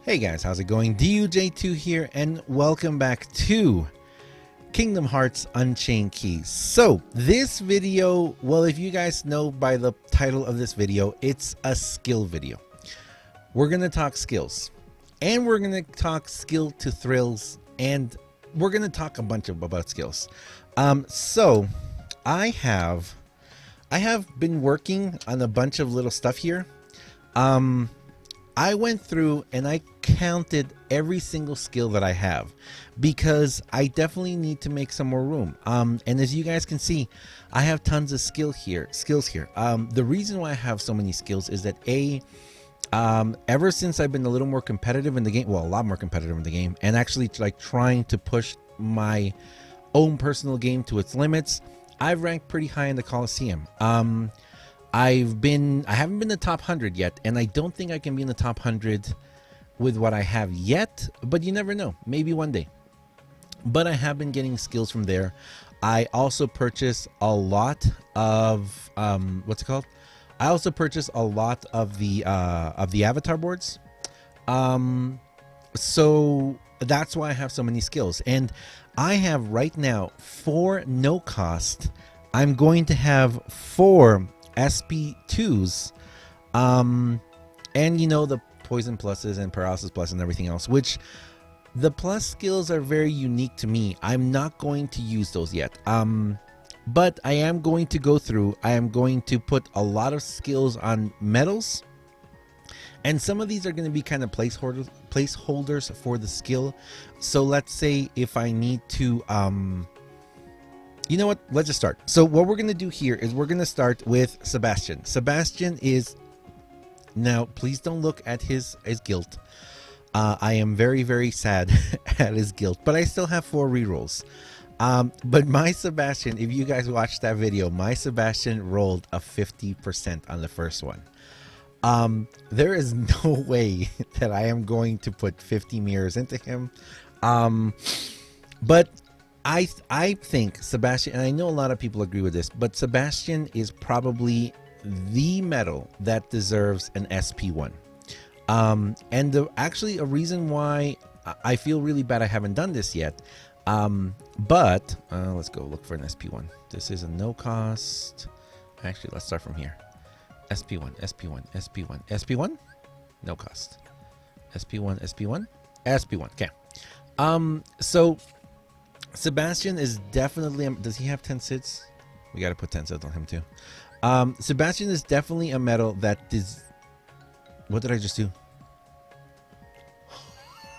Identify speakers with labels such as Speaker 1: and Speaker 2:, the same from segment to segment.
Speaker 1: Hey guys, how's it going? DUJ2 here, and welcome back to Kingdom Hearts Unchained Keys. So, this video, well, if you guys know by the title of this video, it's a skill video. We're going to talk skills, and we're going to talk skill to thrills, and we're going to talk a bunch about skills. So, I have been working on a bunch of little stuff here. I went through and I counted every single skill that I have because I definitely need to make some more room. And as you guys can see, I have tons of skills here. The reason why I have so many skills is that ever since I've been a little more competitive in the game, well, a lot more competitive in the game, and actually like trying to push my own personal game to its limits, I've ranked pretty high in the Coliseum. I haven't been in the top 100 yet, and I don't think I can be in the top 100 with what I have yet, but you never know, maybe one day. But I have been getting skills from there. I also purchase a lot of what's it called? I also purchase a lot of the avatar boards. So that's why I have so many skills, and I have right now for no cost. I'm going to have 4 SP2s, and you know, the poison pluses and paralysis plus and everything else, which the plus skills are very unique to me. I'm not going to use those yet, but I am going to go through. I am going to put a lot of skills on medals, and some of these are going to be kind of placeholders for the skill. So let's say if I need to you know what? Let's just start. So what we're going to do here is we're going to start with Sebastian. Sebastian is... Now, please don't look at his guilt. I am very, very sad at his guilt, but I still have 4 rerolls. But my Sebastian, if you guys watched that video, my Sebastian rolled a 50% on the first one. There is no way that I am going to put 50 mirrors into him. But I think Sebastian, and I know a lot of people agree with this, but Sebastian is probably the medal that deserves an SP1. And actually a reason why I feel really bad I haven't done this yet, but let's go look for an SP1. This is a no cost. Actually, let's start from here. SP1, SP1, SP1, SP1, no cost. SP1, SP1, SP1. Okay. So Sebastian is definitely... does he have 10 sits? We got to put 10 sits on him too. Sebastian is definitely a medal that is... What did I just do?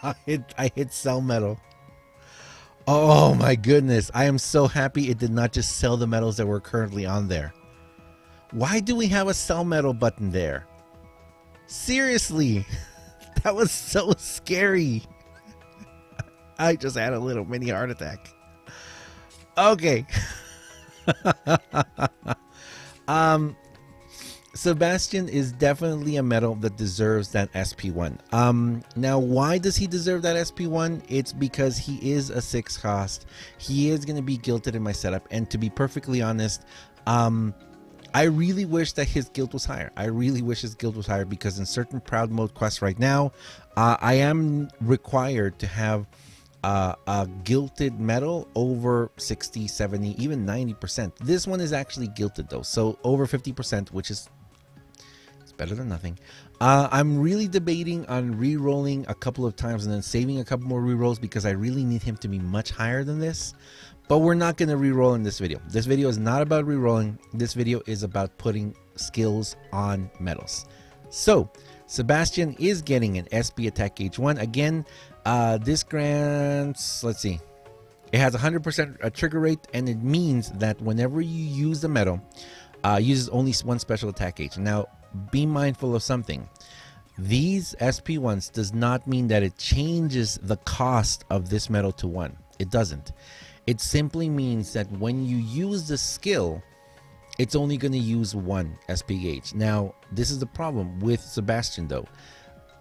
Speaker 1: I hit sell medal. Oh my goodness. I am so happy it did not just sell the medals that were currently on there. Why do we have a sell medal button there? Seriously. That was so scary. I just had a little mini heart attack. Okay. Sebastian is definitely a medal that deserves that SP1. Now, why does he deserve that SP1? It's because he is a 6 cost. He is going to be guilted in my setup, and to be perfectly honest, I really wish that his guilt was higher. I really wish his guilt was higher, because in certain proud mode quests right now, I am required to have a guilted medal over 60, 70, even 90%. This one is actually guilted though, so over 50%, which is... it's better than nothing. I'm really debating on re-rolling a couple of times and then saving a couple more re-rolls, because I really need him to be much higher than this. But we're not going to re-roll in this video. This video is not about re-rolling. This video is about putting skills on medals. So Sebastian is getting an SP attack gauge 1. Again, this grants, let's see, it has 100% trigger rate, and it means that whenever you use the medal, uses only 1 special attack gauge. Now, be mindful of something. These SP1s does not mean that it changes the cost of this medal to 1. It doesn't. It simply means that when you use the skill, it's only going to use 1 SP gauge. Now, this is the problem with Sebastian though.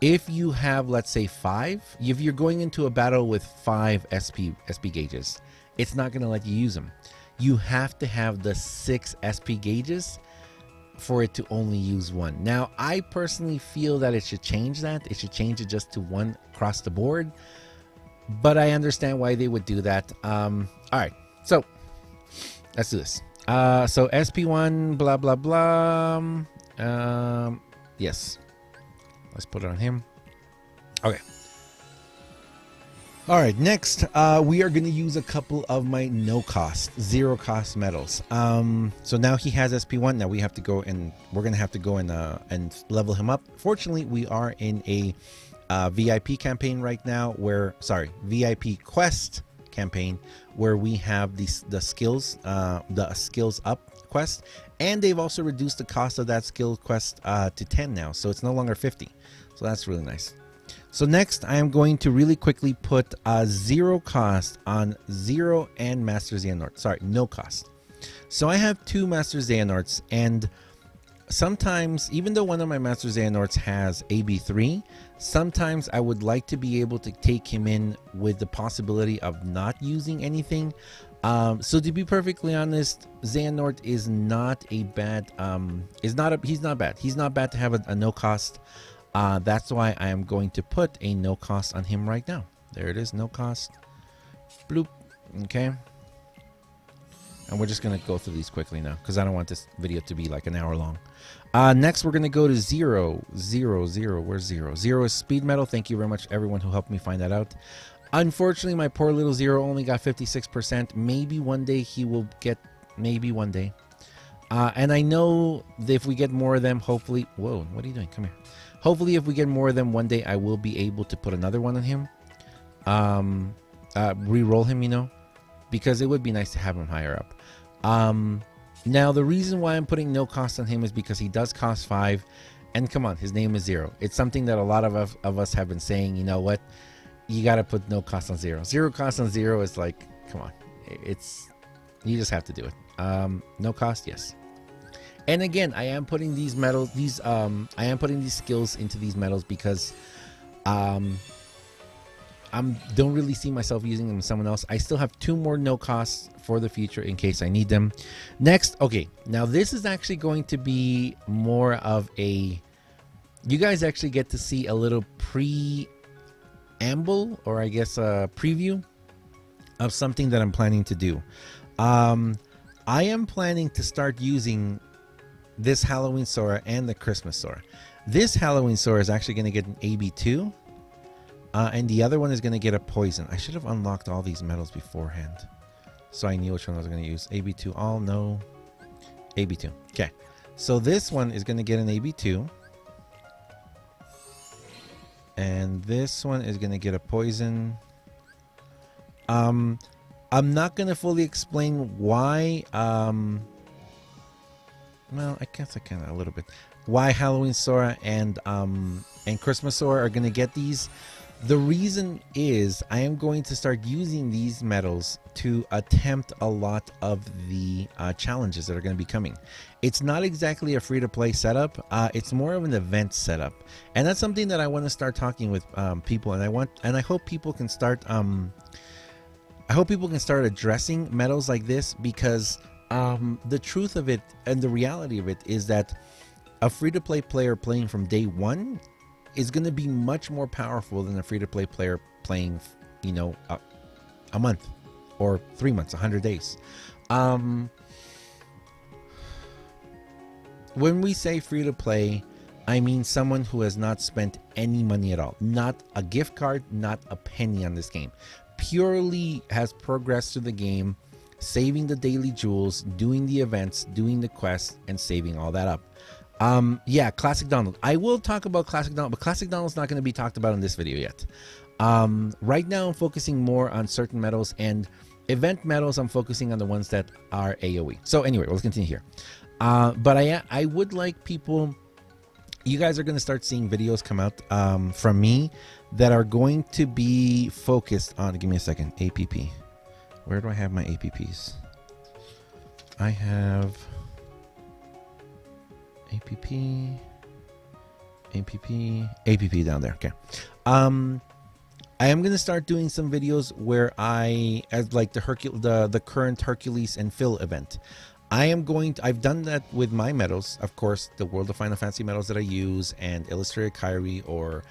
Speaker 1: If you have, let's say 5, if you're going into a battle with 5 SP gauges, it's not going to let you use them. You have to have the 6 SP gauges for it to only use one. Now, I personally feel that it should change that. It should change it just to one across the board. But I understand why they would do that. All right, so let's do this. So SP1, blah, blah, blah. Yes. Let's put it on him. Okay. All right, next, we are going to use a couple of my no-cost, zero-cost medals. So now he has SP1. Now we have to go and we're going to have to go and level him up. Fortunately, we are in a VIP campaign right now VIP quest campaign where we have the skills up quest, and they've also reduced the cost of that skill quest to 10 now, so it's no longer 50. So that's really nice. So next, I am going to really quickly put zero cost on Zero and Master Xehanort. Sorry, no cost. So I have two Master Xehanorts, and sometimes, even though one of my Master Xehanorts has AB3, sometimes I would like to be able to take him in with the possibility of not using anything. So to be perfectly honest, Xehanort is not a bad, he's not bad. He's not bad to have a no cost. That's why I am going to put a no cost on him right now. There it is, no cost. Bloop. Okay. And we're just going to go through these quickly now because I don't want this video to be like an hour long. Next, we're going to go to Zero. Where's Zero? Zero is speed medal. Thank you very much, everyone who helped me find that out. Unfortunately, my poor little Zero only got 56%. Maybe one day he will get, maybe one day. And I know that if we get more of them, hopefully, whoa, what are you doing? Come here. Hopefully, if we get more of them one day, I will be able to put another one on him. Re-roll him, you know, because it would be nice to have him higher up. Now, the reason why I'm putting no cost on him is because he does cost 5. And come on, his name is Zero. It's something that a lot of us have been saying, you know what? You got to put no cost on Zero. Zero cost on Zero is like, come on. You just have to do it. No cost, yes. And again, I am putting these medals, I am putting these skills into these medals because I don't really see myself using them with someone else. I still have 2 more no costs for the future in case I need them. Next, okay, now this is actually going to be more of a, you guys actually get to see a little preamble, or I guess a preview of something that I'm planning to do. I am planning to start using this Halloween Sora and the Christmas Sora. This Halloween Sora is actually going to get an AB2, and the other one is going to get a poison. I should have unlocked all these medals beforehand, so I knew which one I was going to use. AB2, all no. AB2. Okay, so this one is going to get an AB2, and this one is going to get a poison. I'm not going to fully explain why. Well, I guess I can a little bit. Why Halloween Sora and Christmas Sora are going to get these. The reason is I am going to start using these medals to attempt a lot of the challenges that are going to be coming. It's not exactly a free-to-play setup. It's more of an event setup, and that's something that I want to start talking with people. And I hope people can start. I hope people can start addressing medals like this because. The truth of it and the reality of it is that a free-to-play player playing from day one is going to be much more powerful than a free-to-play player playing, you know, a month or 3 months, 100 days. When we say free-to-play, I mean someone who has not spent any money at all. Not a gift card, not a penny on this game. Purely has progressed through the game, saving the daily jewels, doing the events, doing the quests, and saving all that up. Yeah, Classic Donald. I will talk about Classic Donald, but Classic Donald's not going to be talked about in this video yet. Right now, I'm focusing more on certain medals, and event medals, I'm focusing on the ones that are AoE. So anyway, let's continue here. But I would like people, you guys are going to start seeing videos come out from me that are going to be focused on, give me a second, APP. Where do I have my APPs? I have APP down there. Okay. I am going to start doing some videos where as like the current Hercules and Phil event. I've done that with my medals, of course, the World of Final Fantasy medals that I use, and Illustrated Kyrie or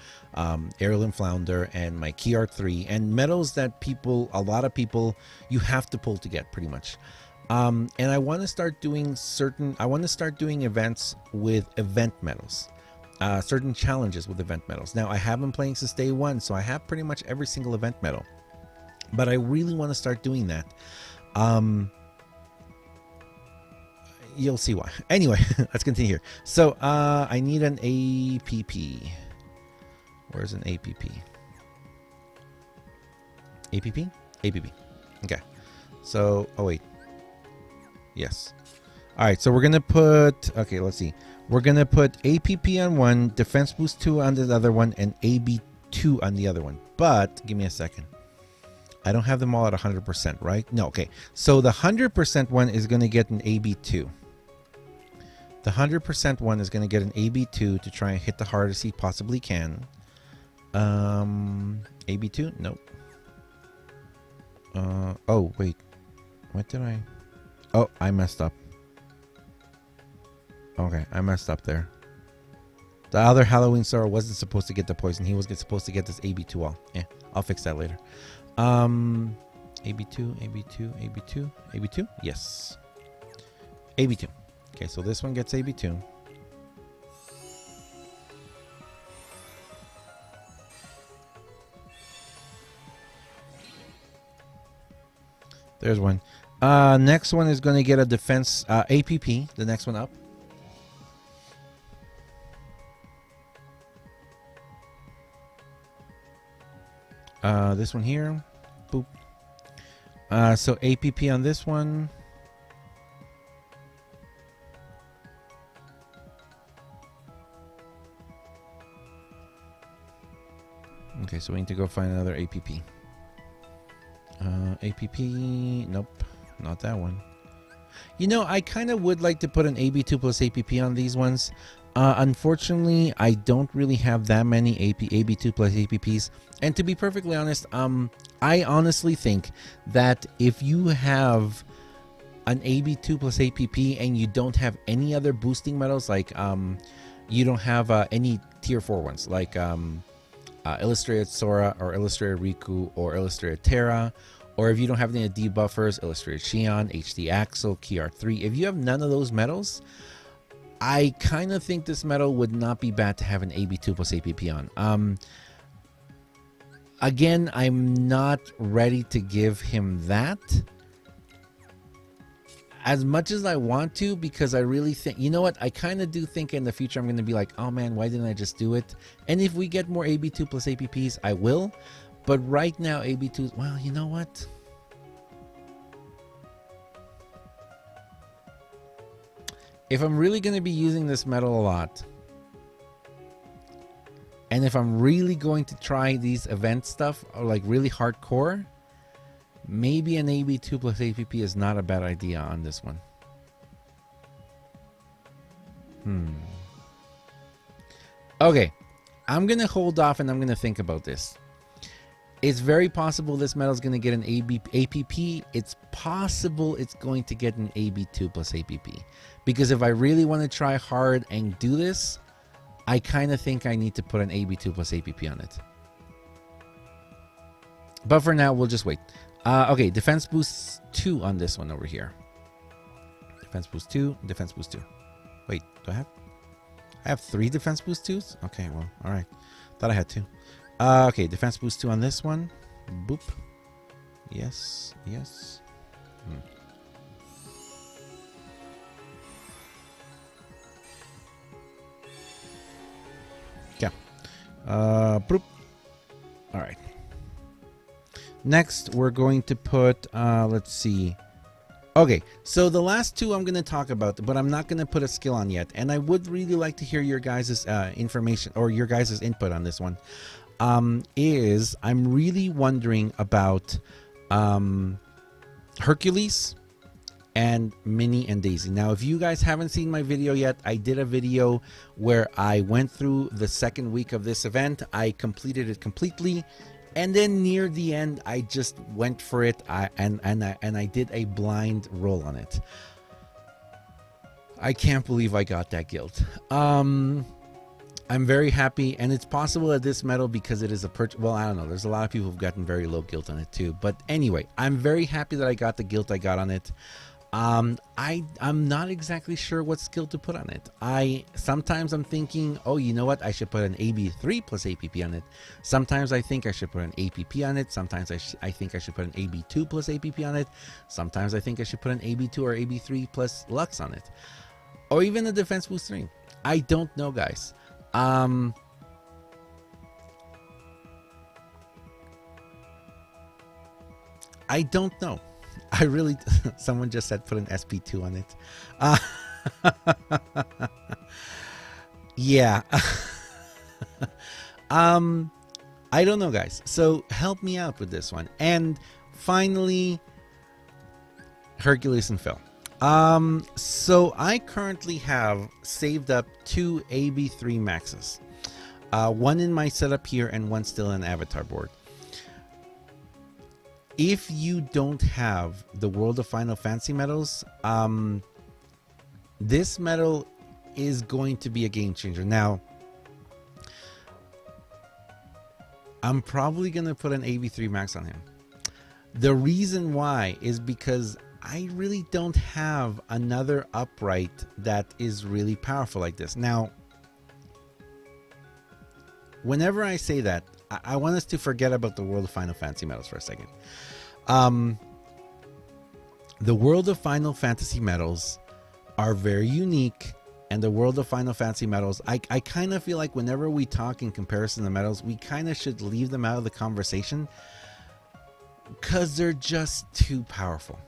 Speaker 1: Ariel and Flounder, and my Key Art 3, and medals that a lot of people, you have to pull to get pretty much. And I want to start doing events with event medals, certain challenges with event medals. Now, I have been playing since day one, so I have pretty much every single event medal, but I really want to start doing that. You'll see why. Anyway, let's continue here. So I need an APP. Where's an APP? APP? APP. Okay. So, oh wait. Yes. All right, so we're going to put, okay, let's see. We're going to put APP on one, Defense Boost 2 on the other one, and AB2 on the other one. But, give me a second. I don't have them all at 100%, right? No, okay. So the 100% one is going to get an AB2. The 100% one is going to get an AB2 to try and hit the hardest he possibly can. AB2? Nope. Oh, wait. What did I... Oh, I messed up. Okay, I messed up there. The other Halloween Sorrow wasn't supposed to get the poison. He was supposed to get this AB2 all. Yeah, I'll fix that later. AB2, AB2, AB2, AB2? Yes. AB2. Okay, so this one gets AB2. There's one. Next one is going to get a defense APP, the next one up. This one here. Boop. So APP on this one. Okay, so we need to go find another APP. APP, nope, not that one. You know, I kind of would like to put an AB2 plus APP on these ones. Unfortunately, I don't really have that many AB2 plus APPs. And to be perfectly honest, I honestly think that if you have an AB2 plus APP and you don't have any other boosting medals, like you don't have any tier 4 ones, like Illustrated Sora or Illustrated Riku or Illustrated Terra, or if you don't have any debuffers, Illustrated Xion, HD Axel, Key Art 3, if you have none of those medals, I kind of think this medal would not be bad to have an AB2 plus APP on. Again, I'm not ready to give him that as much as I want to, because I really think, you know what, I kind of do think in the future I'm going to be like, oh man, why didn't I just do it? And if we get more AB2 plus APPs, I will. But right now, AB2, well, you know what? If I'm really going to be using this medal a lot, and if I'm really going to try these event stuff, or like really hardcore, maybe an AB2 plus APP is not a bad idea on this one. Okay, I'm going to hold off and I'm going to think about this. It's very possible this medal is going to get an APP. It's possible it's going to get an AB2 plus APP. Because if I really want to try hard and do this, I kind of think I need to put an AB2 plus APP on it. But for now, we'll just wait. Okay, Defense Boost 2 on this one over here. Defense Boost 2, Defense Boost 2. Wait, do I have 3 Defense Boost 2s? Okay, well, alright. Thought I had 2. Okay, Defense Boost 2 on this one. Boop. Yes, yes. Yeah. Boop. Alright. Next, we're going to put, let's see. Okay, so the last 2 I'm going to talk about, but I'm not going to put a skill on yet. And I would really like to hear your guys' information or your guys' input on this one. I'm really wondering about Hercules and Minnie and Daisy. Now, if you guys haven't seen my video yet, I did a video where I went through the second week of this event. I completed it completely. And then near the end, I just went for it and I did a blind roll on it. I can't believe I got that guild. I'm very happy, and it's possible that this medal, because it is a well, I don't know, there's a lot of people who've gotten very low guilt on it too, but anyway, I'm very happy that I got the guilt I got on it. I'm not exactly sure what skill to put on it. Sometimes I'm thinking, oh, you know what, I should put an AB3 plus APP on it. Sometimes I think I should put an APP on it. Sometimes I think I should put an AB2 plus APP on it. Sometimes I think I should put an AB2 or AB3 plus Lux on it, or even a defense boost 3. I don't know, guys. I don't know. I really, someone just said put an SP2 on it. Yeah. I don't know, guys. So help me out with this one. And finally, Hercules and Phil. So I currently have saved up 2 AB3 maxes. One in my setup here and one still in avatar board. If you don't have the World of Final Fantasy medals, this medal is going to be a game changer. Now, I'm probably going to put an AB3 max on him. The reason why is because I really don't have another upright that is really powerful like this. Now, whenever I say that, I want us to forget about the World of Final Fantasy medals for a second. The World of Final Fantasy medals are very unique, and the World of Final Fantasy medals, I kind of feel like whenever we talk in comparison to medals, we kind of should leave them out of the conversation because they're just too powerful.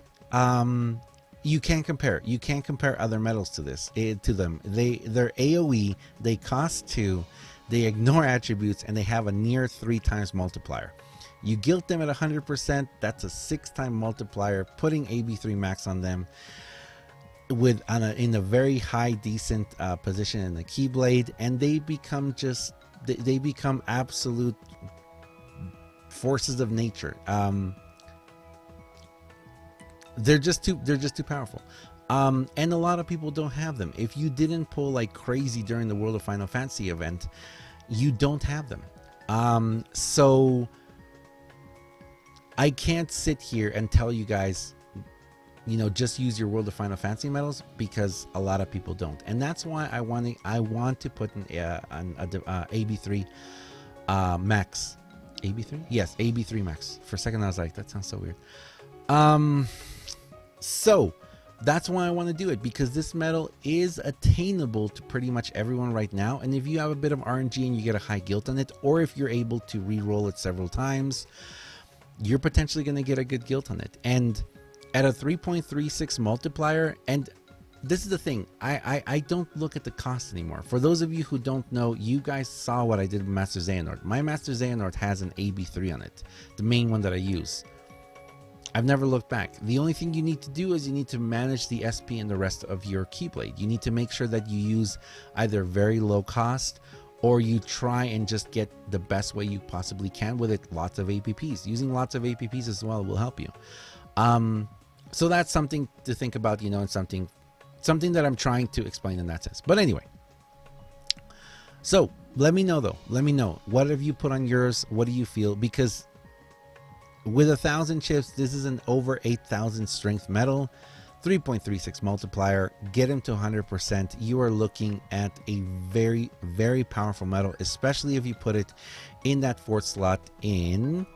Speaker 1: You can't compare. You can't compare other medals to this, to them. They're AoE, they cost 2, they ignore attributes, and they have a near 3 times multiplier. You guilt them at 100%, that's a 6-time multiplier, putting AB3 max on them with in a very high decent position in the Keyblade, and they become just they become absolute forces of nature. They're just too powerful. And a lot of people don't have them. If you didn't pull like crazy during the World of Final Fantasy event, you don't have them. So I can't sit here and tell you guys, you know, just use your World of Final Fantasy medals, because a lot of people don't. And that's why I want to put an AB3 max. AB3? Yes, AB3 max. For a second I was like, that sounds so weird. So that's why I want to do it, because this medal is attainable to pretty much everyone right now. And if you have a bit of RNG and you get a high guilt on it, or if you're able to re-roll it several times, you're potentially going to get a good guilt on it. And at a 3.36 multiplier, and this is the thing, I don't look at the cost anymore. For those of you who don't know, you guys saw what I did with Master Xehanort. My Master Xehanort has an AB3 on it, the main one that I use. I've never looked back. The only thing you need to do is you need to manage the SP and the rest of your Keyblade. You need to make sure that you use either very low cost, or you try and just get the best way you possibly can with it. Lots of APPs. Using lots of APPs as well will help you. So that's something to think about, you know, and something that I'm trying to explain in that sense. But anyway, so let me know though. Let me know, what have you put on yours? What do you feel? Because with 1,000 chips, this is an over 8,000 strength medal, 3.36 multiplier. Get him to 100%. You are looking at a very, very powerful medal, especially if you put it in that 4th slot in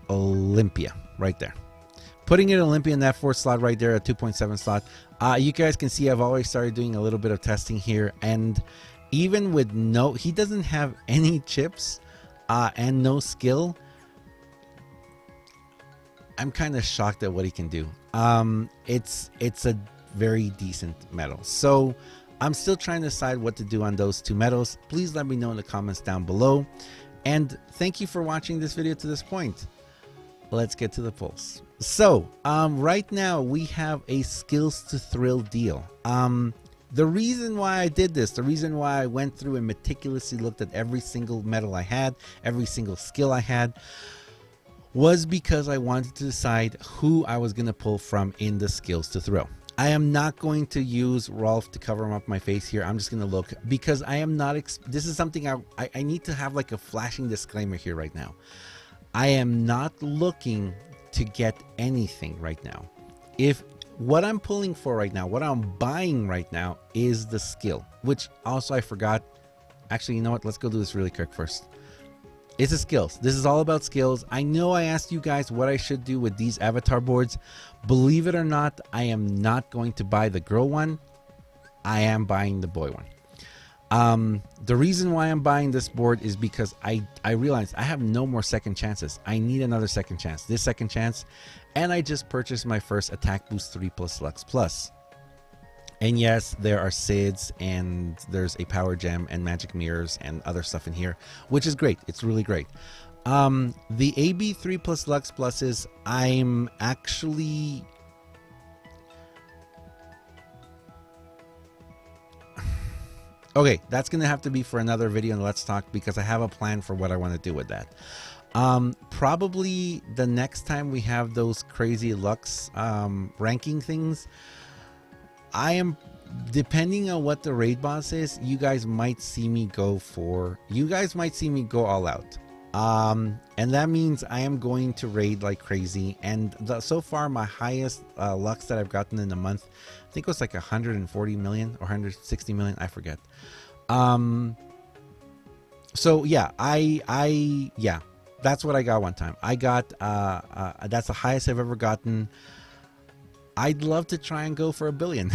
Speaker 1: Olympia, right there. Putting it in Olympia in that 4th slot right there, a 2.7 slot. You guys can see I've always started doing a little bit of testing here, and even with he doesn't have any chips and no skill, I'm kind of shocked at what he can do. It's a very decent medal. So I'm still trying to decide what to do on those 2 medals. Please let me know in the comments down below. And thank you for watching this video to this point. Let's get to the pulls. So right now we have a skills to thrill deal. The reason why I did this, the reason why I went through and meticulously looked at every single medal I had, every single skill I had, was because I wanted to decide who I was going to pull from in the skills to thrill. I am not going to use Rolf to cover up my face here. I'm just going to look because I am not. This is something I need to have like a flashing disclaimer here right now. I am not looking to get anything right now. If what I'm pulling for right now, what I'm buying right now is the skill, which also I forgot. Actually, you know what? Let's go do this really quick first. It's the skills. This is all about skills. I know I asked you guys what I should do with these avatar boards. Believe it or not, I am not going to buy the girl one. I am buying the boy one. The reason why I'm buying this board is because I realized I have no more second chances. I need another second chance. This second chance. And I just purchased my first Attack Boost 3 plus Lux Plus. And yes, there are SIDs and there's a power gem and magic mirrors and other stuff in here, which is great. It's really great. The AB3 plus Lux Pluses, I'm actually... Okay, that's going to have to be for another video in Let's Talk because I have a plan for what I want to do with that. Probably the next time we have those crazy Lux ranking things, I am, depending on what the raid boss is, you guys might see me go all out. And that means I am going to raid like crazy. And so far, my highest Lux that I've gotten in a month, I think it was like 140 million or 160 million. I forget. So yeah, yeah, that's what I got one time. I got, that's the highest I've ever gotten. I'd love to try and go for 1 billion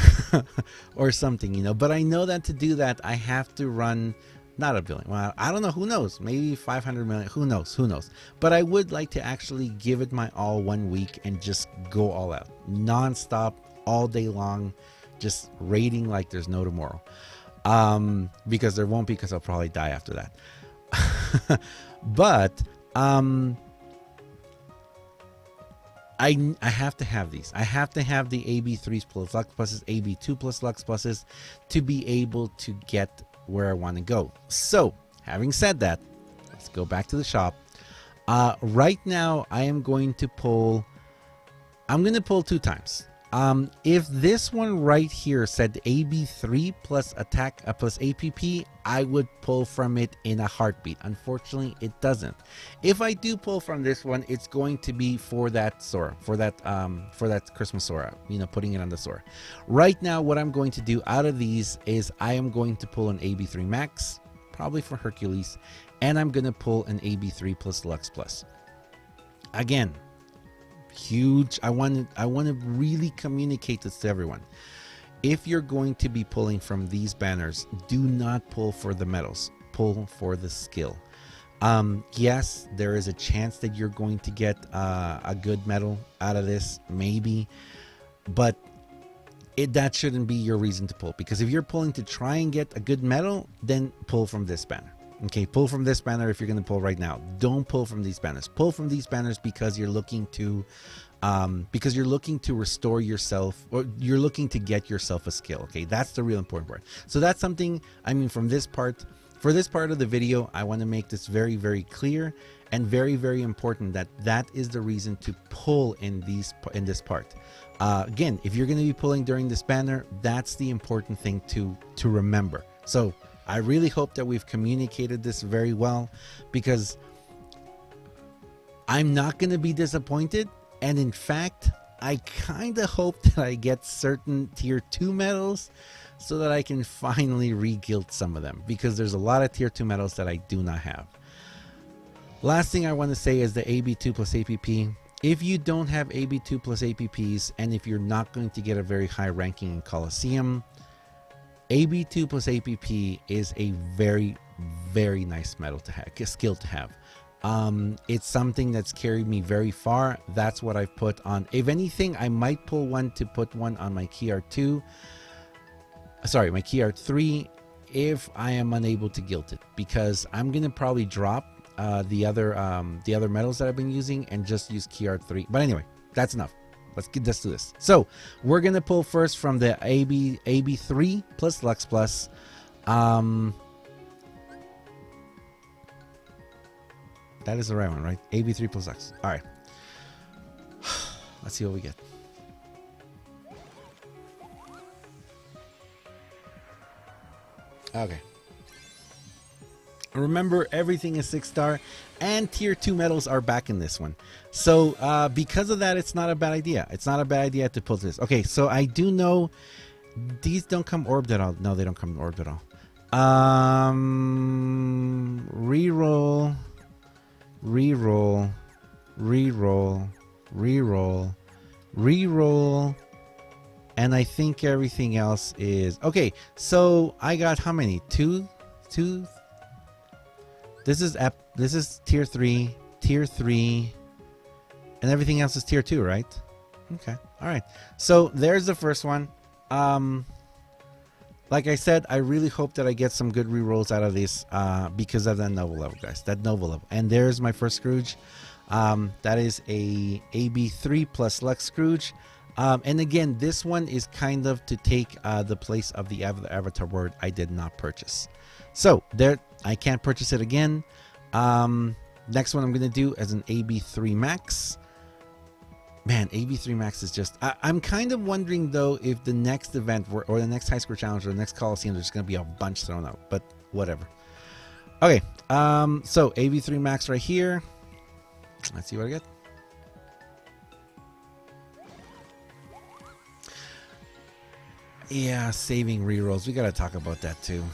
Speaker 1: or something, you know, but I know that to do that, I have to run, not 1 billion. Well, I don't know. Who knows? Maybe 500 million. Who knows? Who knows? But I would like to actually give it my all 1 week and just go all out, nonstop, all day long, just raiding like there's no tomorrow. Because there won't be, because I'll probably die after that. But, I have to have these. I have to have the AB3s plus Lux Pluses, AB2 plus Lux Pluses to be able to get where I want to go. So, having said that, let's go back to the shop. Right now, I am going to pull... I'm going to pull 2 times. If this one right here said AB3 plus attack plus APP, I would pull from it in a heartbeat. Unfortunately, it doesn't. If I do pull from this one, it's going to be for that Sora, for that Christmas Sora, you know, putting it on the Sora. Right now, what I'm going to do out of these is I am going to pull an AB3 Max, probably for Hercules, and I'm going to pull an AB3 plus Lux Plus. Again, huge. I want to really communicate this to everyone. If you're going to be pulling from these banners, do not pull for the medals. Pull for the skill. Yes, there is a chance that you're going to get a good medal out of this, maybe, but that shouldn't be your reason to pull. Because if you're pulling to try and get a good medal, then pull from this banner. Okay, pull from this banner if you're going to pull right now. Don't pull from these banners. Pull from these banners because you're looking to restore yourself, or you're looking to get yourself a skill. Okay, that's the real important part. So that's something, I mean, for this part of the video, I want to make this very, very clear and very, very important that is the reason to pull in this part. Again, if you're going to be pulling during this banner, that's the important thing to remember. So I really hope that we've communicated this very well, because I'm not going to be disappointed. And in fact, I kind of hope that I get certain tier 2 medals so that I can finally re-guild some of them, because there's a lot of tier 2 medals that I do not have. Last thing I want to say is the AB2 plus APP. If you don't have AB2 plus APPs, and if you're not going to get a very high ranking in Coliseum, AB2 plus APP is a very, very nice medal to have, a skill to have. It's something that's carried me very far. That's what I've put on. If anything, I might pull one to put one on my key art 2. Sorry, my key art 3, if I am unable to guild it, because I'm gonna probably drop the other medals that I've been using and just use key art 3. But anyway, that's enough. Let's do this. So we're gonna pull first from the AB3 plus Lux Plus. That is the right one, right? AB3 plus Lux. All right. Let's see what we get. Okay. Remember, everything is 6-star, and tier 2 medals are back in this one. So because of that, it's not a bad idea. It's not a bad idea to pull this. Okay, so I do know these don't come orbed at all. No, they don't come orbed at all. Reroll, reroll, reroll, reroll, reroll, and I think everything else is okay. So I got how many? Two. This is tier 3, and everything else is tier 2, right? Okay, all right. So there's the first one. Like I said, I really hope that I get some good rerolls out of this because of that Nova level, guys. That Nova level. And there's my first Scrooge. That is a AB3 plus Lux Scrooge. And again, this one is kind of to take the place of the Avatar word I did not purchase. So there, I can't purchase it again. Next one I'm going to do as an AB3 Max. Man, AB3 Max is just... I'm kind of wondering, though, if the next event or the next High Score Challenge or the next Coliseum, there's going to be a bunch thrown out. But whatever. Okay, so AB3 Max right here. Let's see what I get. Yeah, saving rerolls. We got to talk about that, too.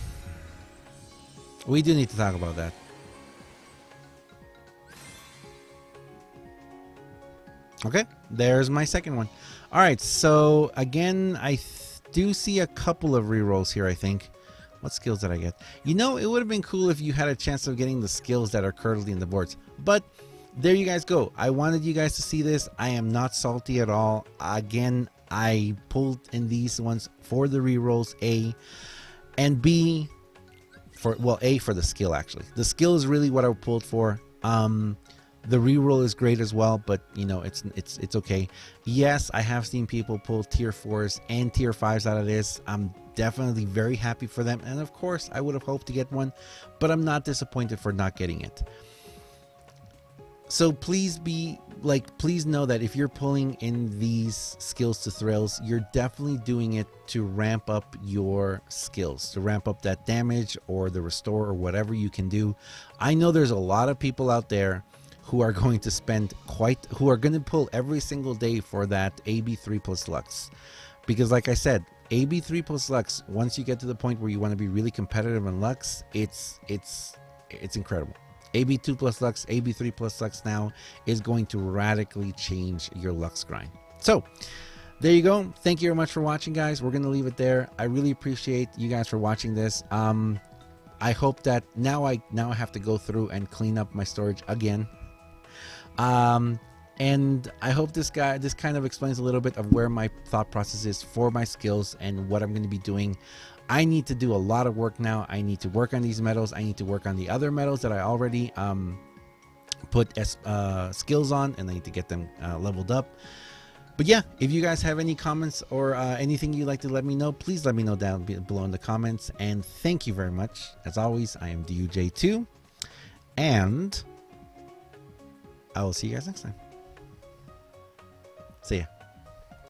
Speaker 1: We do need to talk about that. Okay, there's my second one. All right, so again, I do see a couple of rerolls here, I think. What skills did I get? You know, it would have been cool if you had a chance of getting the skills that are currently in the boards. But there you guys go. I wanted you guys to see this. I am not salty at all. Again, I pulled in these ones for the rerolls, A, and B for, well, A for the skill, actually. The skill is really what I pulled for. The reroll is great as well, but you know, it's okay. Yes, I have seen people pull tier 4s and tier 5s out of this. I'm definitely very happy for them, and of course I would have hoped to get one, but I'm not disappointed for not getting it. So please know that if you're pulling in these skills to thrills, you're definitely doing it to ramp up your skills, to ramp up that damage or the restore or whatever you can do. I know there's a lot of people out there who are going to who are going to pull every single day for that AB3 plus Lux. Because like I said, AB3 plus Lux, once you get to the point where you want to be really competitive in Lux, it's incredible. AB2 plus Lux, AB3 plus Lux now is going to radically change your Lux grind. So there you go. Thank you very much for watching, guys. We're going to leave it there. I really appreciate you guys for watching this. I hope that now I have to go through and clean up my storage again. And I hope this kind of explains a little bit of where my thought process is for my skills and what I'm going to be doing. I need to do a lot of work now. I need to work on these medals. I need to work on the other medals that I already put skills on, and I need to get them leveled up. But yeah, if you guys have any comments or anything you'd like to let me know, please let me know down below in the comments. And thank you very much. As always, I am DUJ2, and I will see you guys next time. See ya.